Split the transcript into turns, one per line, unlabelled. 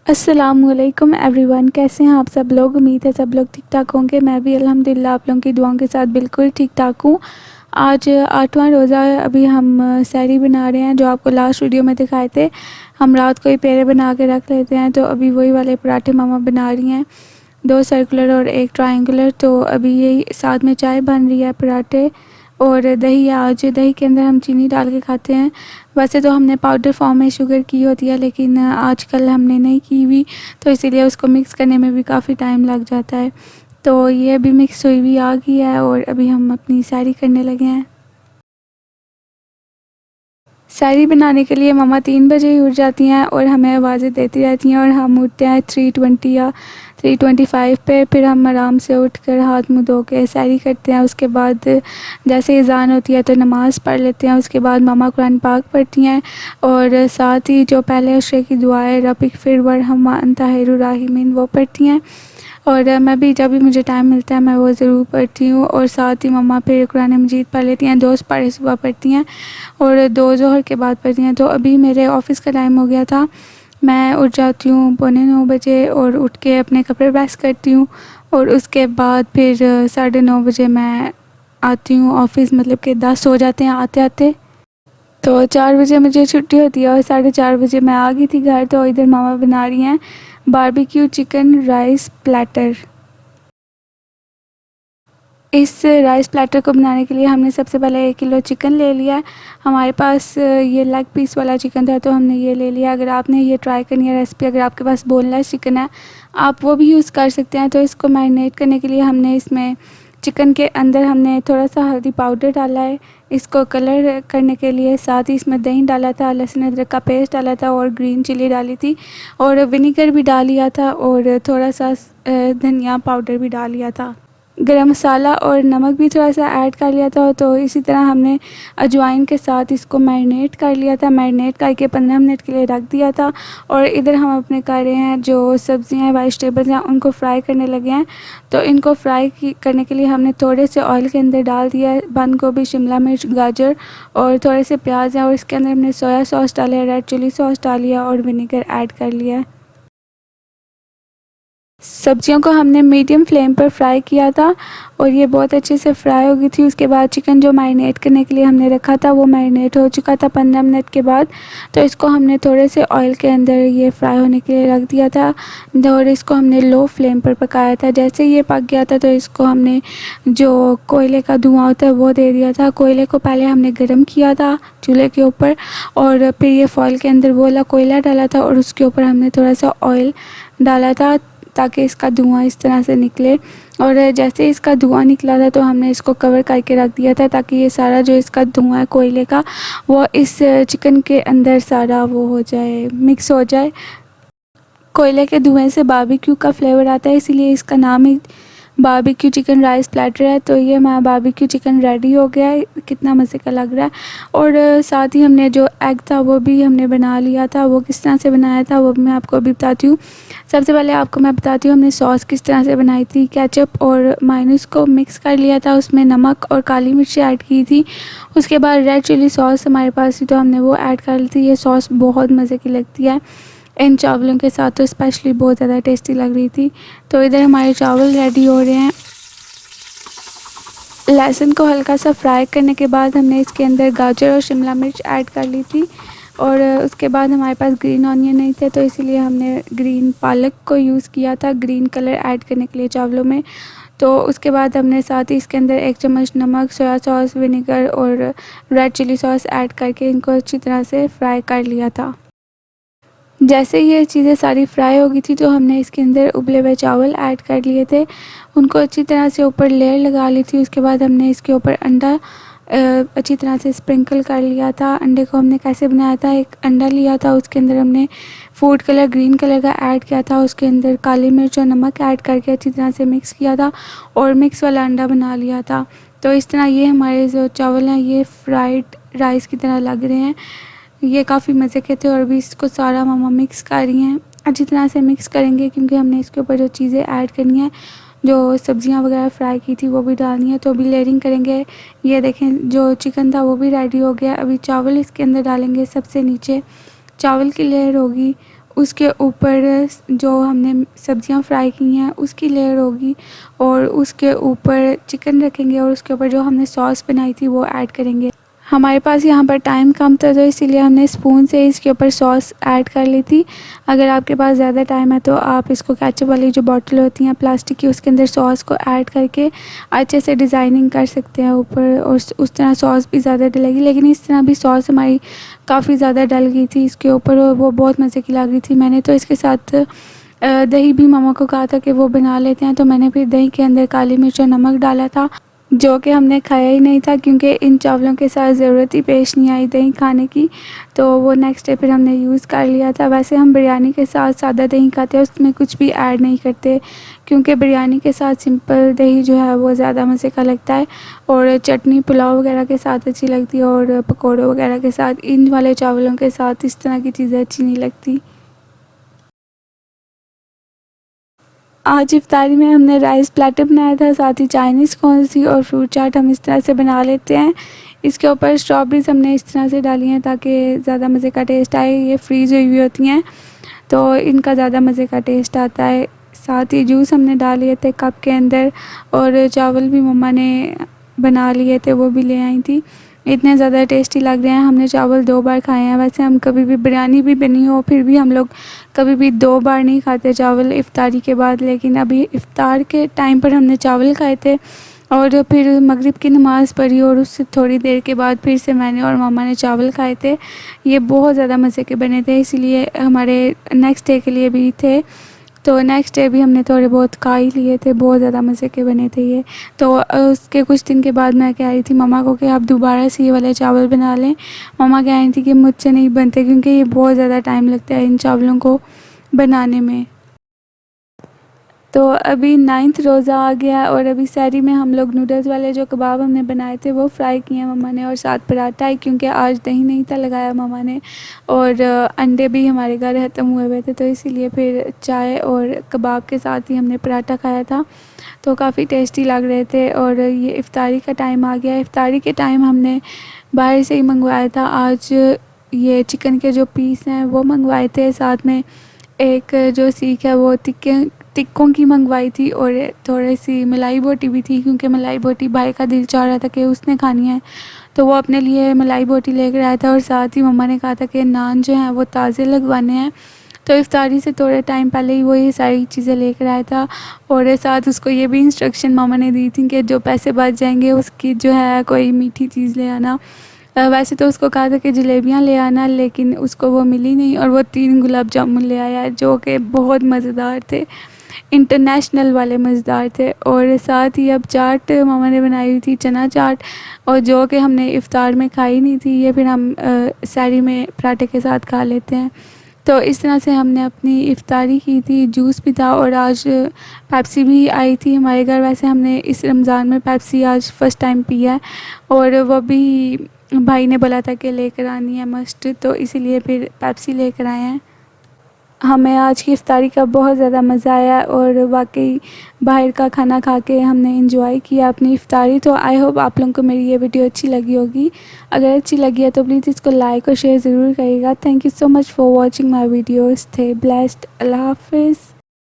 अस्सलामुअलैकुम एवरीवन, कैसे हैं आप सब लोग। उम्मीद है सब लोग ठीक ठाक होंगे। मैं भी अल्हम्दुलिल्लाह आप लोगों की दुआओं के साथ बिल्कुल ठीक ठाक हूँ। आज 8वां रोज़ा है। अभी हम सहरी बना रहे हैं, जो आपको लास्ट वीडियो में दिखाए थे। हम रात को ही पेड़े बना के रख लेते हैं, तो अभी वही वाले पराठे मामा बना रही हैं, 2 सर्कुलर और 1 ट्रायंगुलर। तो अभी यही साथ में चाय बन रही है, पराठे और दही है। आज दही के अंदर हम चीनी डाल के खाते हैं। वैसे तो हमने पाउडर फॉर्म में शुगर की होती है, लेकिन आजकल हमने नहीं की हुई, तो इसीलिए उसको मिक्स करने में भी काफ़ी टाइम लग जाता है। तो ये अभी मिक्स हुई हुई आ गई है और अभी हम अपनी सैरी करने लगे हैं। सैरी बनाने के लिए मम्मा 3 बजे ही उठ जाती हैं और हमें आवाज़ें देती रहती हैं, और हम उठते हैं 3:20 या 3:25 पे। फिर हम आराम से उठकर हाथ मुँह धो के सैरी करते हैं। उसके बाद जैसे अज़ान होती है तो नमाज़ पढ़ लेते हैं। उसके बाद मम्मा कुरान पाक पढ़ती हैं, और साथ ही जो पहले अशरे की दुआ है रब्बिग़फिर वरहम अंता खैरुर राहिमीन, वो पढ़ती हैं। और मैं भी जब भी मुझे टाइम मिलता है मैं वो ज़रूर पढ़ती हूँ। और साथ ही मम्मा फिर कुरान मजीद पढ़ लेती हैं, 2 पारे सुबह पढ़ती हैं और 2 ज़ोहर के बाद पढ़ती हैं। तो अभी मेरे ऑफ़िस का टाइम हो गया था। मैं उठ जाती हूँ 8:45 बजे, और उठ के अपने कपड़े प्रेस करती हूँ, और उसके बाद फिर 9:30 बजे मैं आती हूँ ऑफ़िस, मतलब कि 10 हो जाते हैं आते-आते। तो 4 बजे मुझे छुट्टी होती है और 4:30 बजे मैं आ गई थी घर। तो इधर मामा बना रही हैं बारबेक्यू चिकन राइस प्लेटर। इस राइस प्लेटर को बनाने के लिए हमने सबसे पहले 1 किलो चिकन ले लिया है। हमारे पास ये लेग पीस वाला चिकन था, तो हमने ये ले लिया। अगर आपने ये ट्राई करनी है रेसिपी, अगर आपके पास बोनलेस चिकन है आप वो भी यूज़ कर सकते हैं। तो इसको मैरिनेट करने के लिए हमने इसमें चिकन के अंदर हमने थोड़ा सा हल्दी पाउडर डाला है, इसको कलर करने के लिए। साथ ही इसमें दही डाला था, लहसुन अदरक का पेस्ट डाला था, और ग्रीन चिली डाली थी, और विनेगर भी डाल लिया था, और थोड़ा सा धनिया पाउडर भी डाल लिया था। गरम मसाला और नमक भी थोड़ा सा ऐड कर लिया था। तो इसी तरह हमने अजवाइन के साथ इसको मैरिनेट कर लिया था। मैरिनेट करके 15 मिनट के लिए रख दिया था। और इधर हम अपने कर रहे हैं जो सब्ज़ियाँ हैं, वेजिटेबल्स हैं, उनको फ्राई करने लगे हैं। तो इनको फ्राई करने के लिए हमने थोड़े से ऑयल के अंदर डाल दिया है बंद गोभी, शिमला मिर्च, गाजर और थोड़े से प्याज हैं, और इसके अंदर हमने सोया सॉस डाला है, रेड चिली सॉस डाली है, और विनेगर ऐड कर लिया है। सब्जियों को हमने मीडियम फ्लेम पर फ्राई किया था, और ये बहुत अच्छे से फ्राई हो गई थी। उसके बाद चिकन जो मैरिनेट करने के लिए हमने रखा था वो मैरिनेट हो चुका था 15 मिनट के बाद। तो इसको हमने थोड़े से ऑयल के अंदर ये फ्राई होने के लिए रख दिया था, और इसको हमने लो फ्लेम पर पकाया था। जैसे ये पक गया था तो इसको हमने जो कोयले का धुआं होता है वो दे दिया था। कोयले को पहले हमने गर्म किया था चूल्हे के ऊपर, और फिर ये फॉइल के अंदर वो वाला कोयला डाला था, और उसके ऊपर हमने थोड़ा सा ऑयल डाला था ताकि इसका धुआं इस तरह से निकले। और जैसे इसका धुआं निकला था तो हमने इसको कवर करके रख दिया था, ताकि ये सारा जो इसका धुआं है कोयले का वो इस चिकन के अंदर सारा वो हो जाए, मिक्स हो जाए। कोयले के धुएं से बारबेक्यू का फ्लेवर आता है, इसीलिए इसका नाम ही बारबेक्यू चिकन राइस प्लेटर है। तो ये हमारा बारबेक्यू चिकन रेडी हो गया है, कितना मज़े का लग रहा है। और साथ ही हमने जो एग था वो भी हमने बना लिया था। वो किस तरह से बनाया था वो भी मैं आपको अभी बताती हूँ। सबसे पहले आपको मैं बताती हूँ हमने सॉस किस तरह से बनाई थी। केचप और मायोनीज को मिक्स कर लिया था, उसमें नमक और काली मिर्च ऐड की थी। उसके बाद रेड चिली सॉस हमारे पास थी, तो हमने वो ऐड कर ली थी। ये सॉस बहुत मज़े की लगती है, इन चावलों के साथ तो स्पेशली बहुत ज़्यादा टेस्टी लग रही थी। तो इधर हमारे चावल रेडी हो रहे हैं। लहसुन को हल्का सा फ्राई करने के बाद हमने इसके अंदर गाजर और शिमला मिर्च ऐड कर ली थी, और उसके बाद हमारे पास ग्रीन ऑनियन नहीं थे, तो इसीलिए हमने ग्रीन पालक को यूज़ किया था ग्रीन कलर ऐड करने के लिए चावलों में। तो उसके बाद हमने साथ ही इसके अंदर 1 चम्मच नमक, सोया सॉस, विनेगर और रेड चिली सॉस ऐड करके इनको अच्छी तरह से फ्राई कर लिया था। जैसे ये चीज़ें सारी फ्राई हो गई थी तो हमने इसके अंदर उबले हुए चावल ऐड कर लिए थे, उनको अच्छी तरह से ऊपर लेयर लगा ली थी। उसके बाद हमने इसके ऊपर अंडा अच्छी तरह से स्प्रिंकल कर लिया था। अंडे को हमने कैसे बनाया था, एक अंडा लिया था, उसके अंदर हमने फूड कलर ग्रीन कलर का ऐड किया था, उसके अंदर काली मिर्च और नमक ऐड करके अच्छी तरह से मिक्स किया था, और मिक्स वाला अंडा बना लिया था। तो इस तरह ये हमारे जो चावल हैं ये फ्राइड राइस की तरह लग रहे हैं। ये काफ़ी मज़े के थे, और भी इसको सारा मामा मिक्स कर रही हैं। अच्छी तरह से मिक्स करेंगे क्योंकि हमने इसके ऊपर जो चीज़ें ऐड करनी है, जो सब्जियां वगैरह फ्राई की थी वो भी डालनी है, तो अभी लेयरिंग करेंगे। ये देखें जो चिकन था वो भी रेडी हो गया। अभी चावल इसके अंदर डालेंगे, सबसे नीचे चावल की लेयर होगी, उसके ऊपर जो हमने सब्जियां फ्राई की हैं उसकी लेयर होगी और उसके ऊपर चिकन रखेंगे और उसके ऊपर जो हमने सॉस बनाई थी वो ऐड करेंगे। हमारे पास यहाँ पर टाइम कम था तो इसीलिए हमने स्पून से इसके ऊपर सॉस ऐड कर ली थी। अगर आपके पास ज़्यादा टाइम है तो आप इसको केचप वाली जो बॉटल होती हैं प्लास्टिक की, उसके अंदर सॉस को ऐड करके अच्छे से डिज़ाइनिंग कर सकते हैं ऊपर, और उस तरह सॉस भी ज़्यादा डलेगी। लेकिन इस तरह भी सॉस हमारी काफ़ी ज़्यादा डल गई थी इसके ऊपर और वो बहुत मज़े की लग रही थी। मैंने तो इसके साथ दही भी मामा को कहा था कि वो बना लेते हैं, तो मैंने फिर दही के अंदर काली मिर्च और नमक डाला था, जो कि हमने खाया ही नहीं था क्योंकि इन चावलों के साथ ज़रूरत ही पेश नहीं आई दही खाने की। तो वो नेक्स्ट डे फिर हमने यूज़ कर लिया था। वैसे हम बिरयानी के साथ सादा दही खाते हैं, उसमें कुछ भी ऐड नहीं करते क्योंकि बिरयानी के साथ सिंपल दही जो है वो ज़्यादा मज़े का लगता है और चटनी पुलाव वगैरह के साथ अच्छी लगती है और पकौड़े वगैरह के साथ। इन वाले चावलों के साथ इस तरह की चीज़ें अच्छी नहीं लगती। आज इफ्तारी में हमने राइस प्लेटर बनाया था, साथ ही चाइनीज़ कॉर्न थी और फ्रूट चाट हम इस तरह से बना लेते हैं। इसके ऊपर स्ट्रॉबेरीज़ हमने इस तरह से डाली हैं ताकि ज़्यादा मज़े का टेस्ट आए। ये फ्रीज़ हुई होती हैं तो इनका ज़्यादा मज़े का टेस्ट आता है। साथ ही जूस हमने डाल लिए थे कप के अंदर और चावल भी मम्मा ने बना लिए थे, वो भी ले आई थी। इतने ज़्यादा टेस्टी लग रहे हैं। हमने चावल 2 बार खाए हैं। वैसे हम कभी भी बिरयानी भी बनी हो फिर भी हम लोग कभी भी 2 बार नहीं खाते चावल इफ्तारी के बाद, लेकिन अभी इफ्तार के टाइम पर हमने चावल खाए थे और फिर मगरिब की नमाज़ पढ़ी और उससे थोड़ी देर के बाद फिर से मैंने और मामा ने चावल खाए थे। ये बहुत ज़्यादा मज़े के बने थे, इसीलिए हमारे नेक्स्ट डे के लिए भी थे। तो नेक्स्ट डे भी हमने थोड़े बहुत खा ही लिए थे, बहुत ज़्यादा मज़े के बने थे ये। तो उसके कुछ दिन के बाद मैं कह रही थी मम्मा को कि आप दोबारा से ये वाले चावल बना लें। मम्मा कह रही थी कि मुझसे नहीं बनते क्योंकि ये बहुत ज़्यादा टाइम लगता है इन चावलों को बनाने में। तो अभी 9th रोज़ा आ गया और अभी सहरी में हम लोग नूडल्स वाले जो कबाब हमने बनाए थे वो फ्राई किए हैं मम्मा ने और साथ पराठा है क्योंकि आज दही नहीं था लगाया मम्मा ने और अंडे भी हमारे घर ख़त्म हुए हुए थे, तो इसीलिए फिर चाय और कबाब के साथ ही हमने पराठा खाया था। तो काफ़ी टेस्टी लग रहे थे और ये इफ्तारी का टाइम आ गया। इफ्तारी के टाइम हमने बाहर से ही मंगवाया था। आज ये चिकन के जो पीस हैं वो मंगवाए थे, साथ में एक जो सीख है वो टिक्कों की मंगवाई थी और थोड़ी सी मलाई बोटी भी थी क्योंकि मलाई बोटी भाई का दिल चाह रहा था कि उसने खानी है, तो वो अपने लिए मलाई बोटी लेकर आया था। और साथ ही मम्मा ने कहा था कि नान जो हैं वो ताज़े लगवाने हैं, तो इफ्तारी से थोड़े टाइम पहले ही वो ये सारी चीज़ें लेकर आया था। और साथ उसको ये भी इंस्ट्रक्शन मामा ने दी थी कि जो पैसे बच जाएंगे उसकी जो है कोई मीठी चीज़ ले आना। वैसे तो उसको कहा था कि जलेबियाँ ले आना, लेकिन उसको वो मिली नहीं और वो 3 गुलाब जामुन ले आया जो कि बहुत मज़ेदार थे, इंटरनेशनल वाले मज़ेदार थे। और साथ ही अब चाट मामा ने बनाई हुई थी, चना चाट, और जो कि हमने इफ़्तार में खाई नहीं थी, ये फिर हम सहरी में पराठे के साथ खा लेते हैं। तो इस तरह से हमने अपनी इफ़्तारी की थी। जूस भी था और आज पेप्सी भी आई थी हमारे घर। वैसे हमने इस रमज़ान में पेप्सी आज फ़र्स्ट टाइम पिया है और वो भी भाई ने बोला था कि लेकर आनी है मस्ट, तो इसीलिए फिर पेप्सी लेकर आए हैं। हमें आज की इफ्तारी का बहुत ज़्यादा मज़ा आया और वाकई बाहर का खाना खा के हमने एंजॉय किया अपनी इफ्तारी। तो आई होप आप लोगों को मेरी ये वीडियो अच्छी लगी होगी। अगर अच्छी लगी है तो प्लीज़ इसको लाइक और शेयर ज़रूर करिएगा। Thank you so much for watching my videos. थे ब्लेस्ड। अल्लाह हाफिज़।